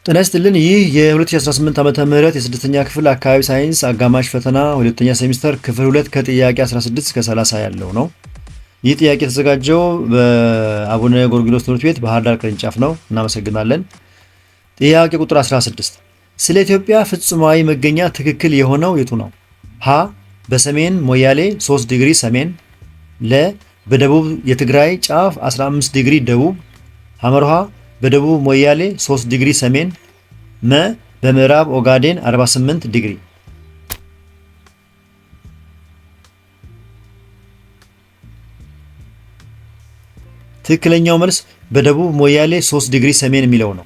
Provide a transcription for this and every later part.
ጤና ይስጥልን። ይህ የ2018 ዓመተ ምህረት የስድስተኛ ክፍል አካባቢ ሳይንስ አጋማሽ ፈተና ሁለተኛ ሴሚስተር ክፍል 2 ከጥያቄ 16 እስከ 30 ያለው ነው። ይህ ጥያቄ የተዘጋጀው በአቡነ ጎርጎርዮስ ትምህርት ቤት ባህር ዳር ቅርንጫፍ ነው። እናመሰግናለን። ጥያቄ ቁጥር 16 ስለ ኢትዮጵያ ፍጹማዊ መገኛ ትክክል የሆነው የቱ ነው? ሀ በሰሜን ሞያሌ 3 ዲግሪ ሰሜን፣ ለ በደቡብ የትግራይ ጫፍ 15 ዲግሪ ደቡብ፣ ሐመርሃ በደቡብ ሞያሌ 3 ዲግሪ ሰሜን፣ መ በምዕራብ ኦጋዴን 48 ዲግሪ። ትክክለኛው መልስ በደቡብ ሞያሌ 3 ዲግሪ ሰሜን የሚለው ነው።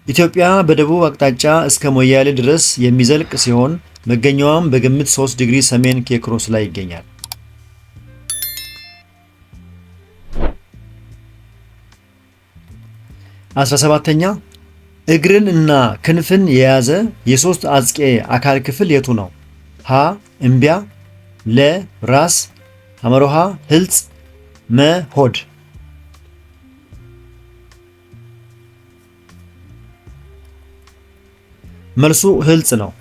ኢትዮጵያ በደቡብ አቅጣጫ እስከ ሞያሌ ድረስ የሚዘልቅ ሲሆን መገኛዋም በግምት 3 ዲግሪ ሰሜን ኬክሮስ ላይ ይገኛል። 17ኛ እግርን እና ክንፍን የያዘ የሶስት አጽቄ አካል ክፍል የቱ ነው? ሀ እምቢያ፣ ለ ራስ፣ ሐመሮሃ ህልጽ፣ መ ሆድ። መልሱ ህልጽ ነው።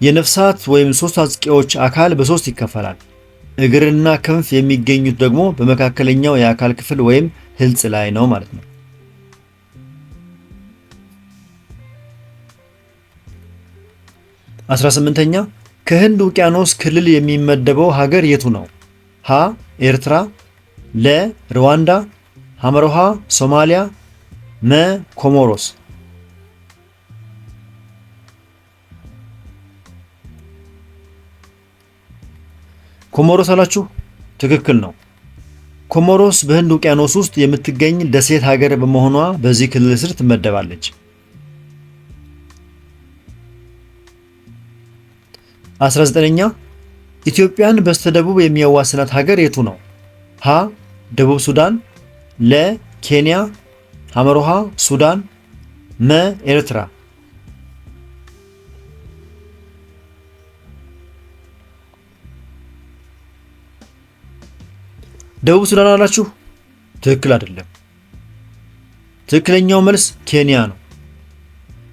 የነፍሳት ወይም ሶስት አጽቄዎች አካል በሶስት ይከፈላል። እግርና ክንፍ የሚገኙት ደግሞ በመካከለኛው የአካል ክፍል ወይም ህልጽ ላይ ነው ማለት ነው። 18ኛ ከህንድ ውቅያኖስ ክልል የሚመደበው ሀገር የቱ ነው? ሀ ኤርትራ፣ ለ ሩዋንዳ፣ ሐመሮሃ ሶማሊያ፣ መ ኮሞሮስ። ኮሞሮስ አላችሁ? ትክክል ነው። ኮሞሮስ በህንድ ውቅያኖስ ውስጥ የምትገኝ ደሴት ሀገር በመሆኗ በዚህ ክልል ስር ትመደባለች። 19ኛ ኢትዮጵያን በስተደቡብ የሚያዋስናት ሀገር የቱ ነው? ሀ ደቡብ ሱዳን፣ ለ ኬንያ፣ ሐመሮሃ ሱዳን፣ መ ኤርትራ። ደቡብ ሱዳን አላችሁ? ትክክል አይደለም። ትክክለኛው መልስ ኬንያ ነው።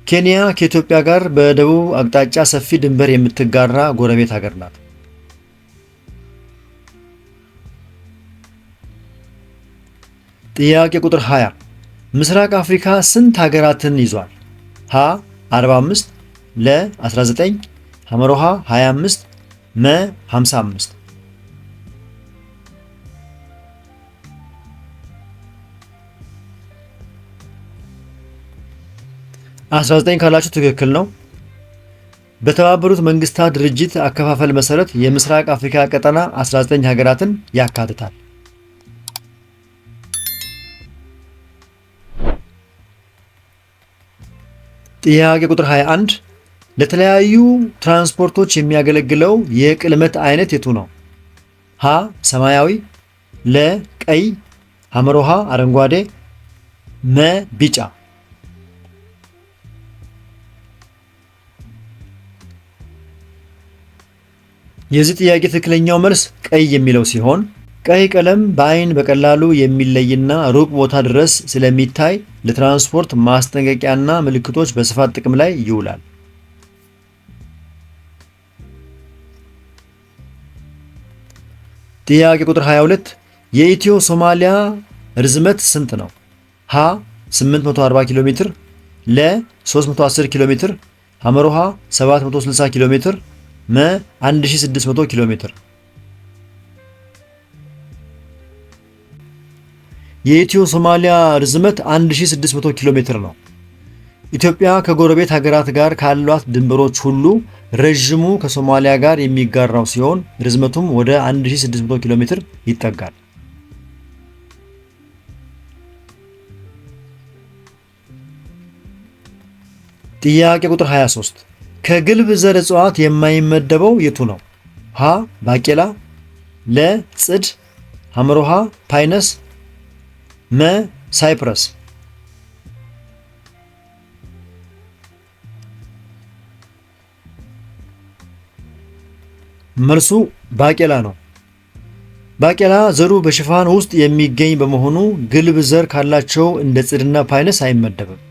ኬንያ ከኢትዮጵያ ጋር በደቡብ አቅጣጫ ሰፊ ድንበር የምትጋራ ጎረቤት ሀገር ናት። ጥያቄ ቁጥር 20 ምስራቅ አፍሪካ ስንት ሀገራትን ይዟል? ሀ 45፣ ለ 19፣ ሐመሮሃ 25፣ መ 55። 19 ካላችሁ ትክክል ነው። በተባበሩት መንግስታት ድርጅት አከፋፈል መሰረት የምስራቅ አፍሪካ ቀጠና 19 ሀገራትን ያካትታል። ጥያቄ ቁጥር 21 ለተለያዩ ትራንስፖርቶች የሚያገለግለው የቅልመት አይነት የቱ ነው? ሀ ሰማያዊ፣ ለ ቀይ፣ ሐመሮሃ አረንጓዴ፣ መ ቢጫ። የዚህ ጥያቄ ትክክለኛው መልስ ቀይ የሚለው ሲሆን ቀይ ቀለም በአይን በቀላሉ የሚለይና ሩቅ ቦታ ድረስ ስለሚታይ ለትራንስፖርት ማስጠንቀቂያና ምልክቶች በስፋት ጥቅም ላይ ይውላል። ጥያቄ ቁጥር 22 የኢትዮ ሶማሊያ ርዝመት ስንት ነው? ሀ 840 ኪሎ ሜትር፣ ለ 310 ኪሎ ሜትር፣ ሐመሮሃ 760 ኪሎ ሜትር፣ መ 1600 ኪሎ ሜትር። የኢትዮ ሶማሊያ ርዝመት 1600 ኪሎ ሜትር ነው። ኢትዮጵያ ከጎረቤት ሀገራት ጋር ካሏት ድንበሮች ሁሉ ረዥሙ ከሶማሊያ ጋር የሚጋራው ሲሆን ርዝመቱም ወደ 1600 ኪሎ ሜትር ይጠጋል። ጥያቄ ቁጥር 23 ከግልብ ዘር እጽዋት የማይመደበው የቱ ነው? ሀ ባቄላ፣ ለ ጽድ፣ ሐመሮሃ ፓይነስ፣ መ ሳይፕረስ። መልሱ ባቄላ ነው። ባቄላ ዘሩ በሽፋን ውስጥ የሚገኝ በመሆኑ ግልብ ዘር ካላቸው እንደ ጽድና ፓይነስ አይመደብም።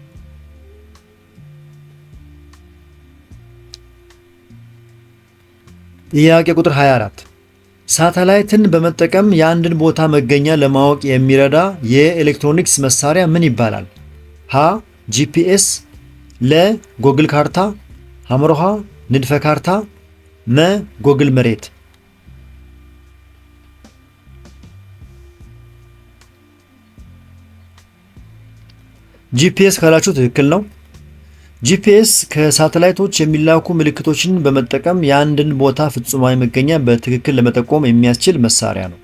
ጥያቄ ቁጥር 24 ሳተላይትን በመጠቀም የአንድን ቦታ መገኛ ለማወቅ የሚረዳ የኤሌክትሮኒክስ መሳሪያ ምን ይባላል? ሀ ጂፒኤስ፣ ለ ጎግል ካርታ፣ ሐመሮሃ ንድፈ ካርታ፣ መ ጎግል መሬት። ጂፒኤስ ካላችሁ ትክክል ነው። ጂፒኤስ ከሳተላይቶች የሚላኩ ምልክቶችን በመጠቀም የአንድን ቦታ ፍጹማዊ መገኛ በትክክል ለመጠቆም የሚያስችል መሳሪያ ነው።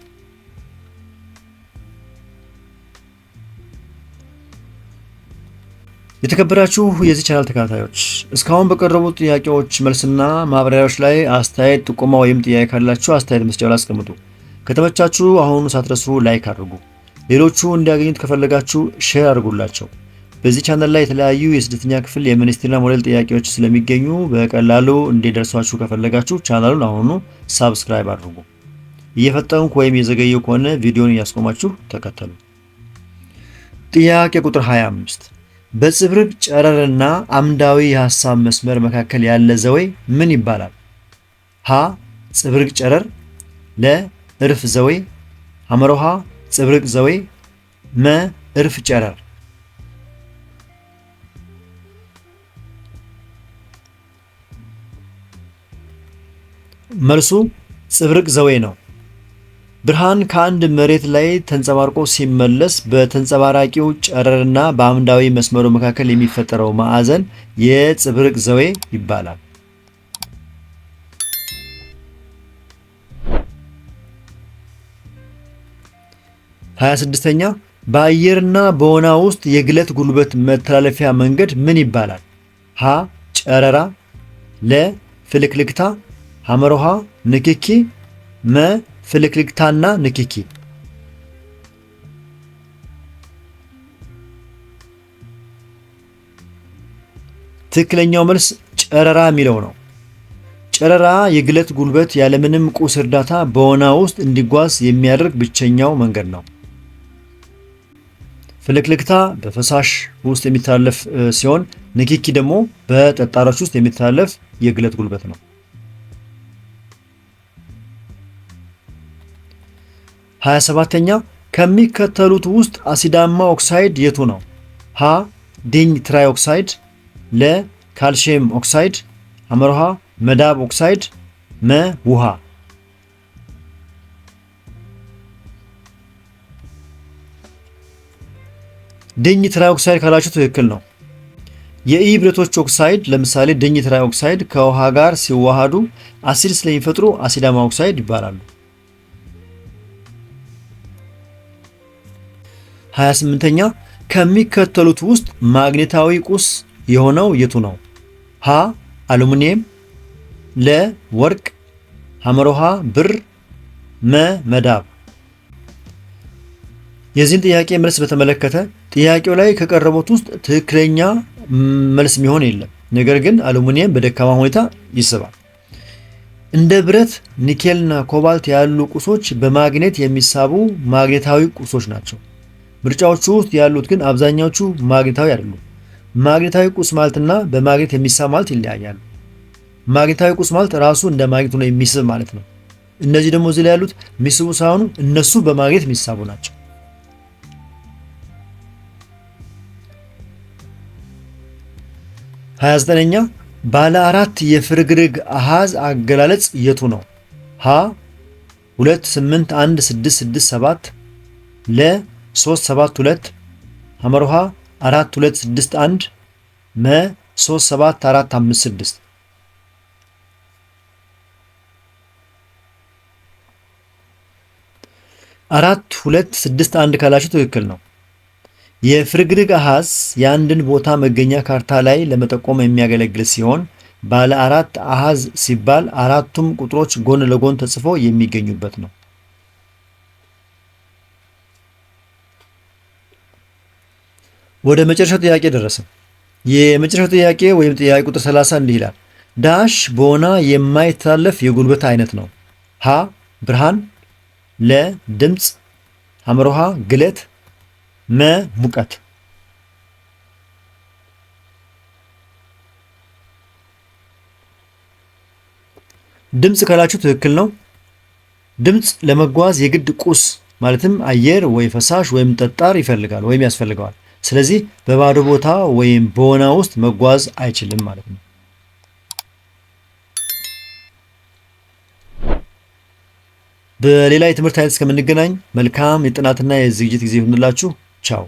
የተከበራችሁ የዚህ ቻናል ተከታታዮች እስካሁን በቀረቡት ጥያቄዎች መልስና ማብራሪያዎች ላይ አስተያየት፣ ጥቆማ ወይም ጥያቄ ካላችሁ አስተያየት መስጫው ላይ አስቀምጡ። ከተመቻችሁ አሁኑ ሳትረሱ ላይክ አድርጉ። ሌሎቹ እንዲያገኙት ከፈለጋችሁ ሼር አድርጉላቸው። በዚህ ቻናል ላይ የተለያዩ የስድስተኛ ክፍል የሚኒስትሪና ሞዴል ጥያቄዎች ስለሚገኙ በቀላሉ እንዲደርሷችሁ ከፈለጋችሁ ቻናሉን አሁኑ ሳብስክራይብ አድርጉ። እየፈጠንኩ ወይም የዘገየው ከሆነ ቪዲዮን እያስቆማችሁ ተከተሉ። ጥያቄ ቁጥር 25 በጽብርቅ ጨረርና አምዳዊ የሐሳብ መስመር መካከል ያለ ዘዌ ምን ይባላል? ሀ ጽብርቅ ጨረር፣ ለ እርፍ ዘዌ፣ ሐመሮሃ ጽብርቅ ዘዌ፣ መ እርፍ ጨረር። መልሱ ጽብርቅ ዘዌ ነው። ብርሃን ከአንድ መሬት ላይ ተንጸባርቆ ሲመለስ በተንጸባራቂው ጨረርና በአምዳዊ መስመሩ መካከል የሚፈጠረው ማዕዘን የጽብርቅ ዘዌ ይባላል። 26ኛ በአየርና በወና ውስጥ የግለት ጉልበት መተላለፊያ መንገድ ምን ይባላል? ሀ ጨረራ፣ ለ ፍልክልክታ፣ ሐመሮሃ ንክኪ፣ መ ፍልክልክታና ንክኪ። ትክክለኛው መልስ ጨረራ የሚለው ነው። ጨረራ የግለት ጉልበት ያለምንም ቁስ እርዳታ በወና ውስጥ እንዲጓዝ የሚያደርግ ብቸኛው መንገድ ነው። ፍልክልክታ በፈሳሽ ውስጥ የሚተላለፍ ሲሆን ንክኪ ደግሞ በጠጣሮች ውስጥ የሚተላለፍ የግለት ጉልበት ነው። 27ኛ ከሚከተሉት ውስጥ አሲዳማ ኦክሳይድ የቱ ነው? ሀ ዲኝ ትራይ ኦክሳይድ፣ ለ ካልሲየም ኦክሳይድ፣ ሐመርሃ መዳብ ኦክሳይድ፣ መ ውሃ። ዲኝ ትራይ ኦክሳይድ ካላችሁ ትክክል ነው። የኢ ብረቶች ኦክሳይድ ለምሳሌ ዲኝ ትራይ ኦክሳይድ ከውሃ ጋር ሲዋሃዱ አሲድ ስለሚፈጥሩ አሲዳማ ኦክሳይድ ይባላሉ። 28ኛ ከሚከተሉት ውስጥ ማግኔታዊ ቁስ የሆነው የቱ ነው? ሀ አሉሚኒየም፣ ለ ወርቅ፣ ሐመሮሃ ብር፣ መ መዳብ። የዚህን ጥያቄ መልስ በተመለከተ ጥያቄው ላይ ከቀረቡት ውስጥ ትክክለኛ መልስ የሚሆን የለም። ነገር ግን አሉሚኒየም በደካማ ሁኔታ ይስባል። እንደ ብረት፣ ኒኬልና ኮባልት ያሉ ቁሶች በማግኔት የሚሳቡ ማግኔታዊ ቁሶች ናቸው። ምርጫዎቹ ውስጥ ያሉት ግን አብዛኛዎቹ ማግኔታዊ አይደሉም። ማግኔታዊ ቁስ ማለትና በማግኔት የሚሳብ ማለት ይለያያሉ። ማግኔታዊ ቁስ ማለት ራሱ እንደ ማግኔት ሆኖ የሚስብ ማለት ነው። እነዚህ ደግሞ እዚህ ላይ ያሉት የሚስቡ ሳይሆኑ እነሱ በማግኔት የሚሳቡ ናቸው። 29ኛ ባለ አራት የፍርግርግ አሃዝ አገላለጽ የቱ ነው? ሀ 2 8 1 6 6 7፣ ለ 3 7 2፣ ሐመርሃ 4 2 6 1፣ መ 3 7 4 5 6። አራት 2 6 1 ካላችሁ ትክክል ነው። የፍርግርግ አሃዝ የአንድን ቦታ መገኛ ካርታ ላይ ለመጠቆም የሚያገለግል ሲሆን ባለ አራት አሃዝ ሲባል አራቱም ቁጥሮች ጎን ለጎን ተጽፈው የሚገኙበት ነው። ወደ መጨረሻው ጥያቄ ደረስን። የመጨረሻው ጥያቄ ወይም ጥያቄ ቁጥር 30 እንዲህ ይላል። ዳሽ በወና የማይተላለፍ የጉልበት አይነት ነው። ሀ ብርሃን፣ ለ ድምፅ፣ ሐመርሃ ግለት፣ መ ሙቀት። ድምፅ ካላችሁ ትክክል ነው። ድምፅ ለመጓዝ የግድ ቁስ ማለትም አየር ወይ ፈሳሽ ወይም ጠጣር ይፈልጋል ወይም ያስፈልገዋል። ስለዚህ በባዶ ቦታ ወይም በወና ውስጥ መጓዝ አይችልም ማለት ነው። በሌላ የትምህርት አይነት እስከምንገናኝ መልካም የጥናትና የዝግጅት ጊዜ ይሁንላችሁ። ቻው።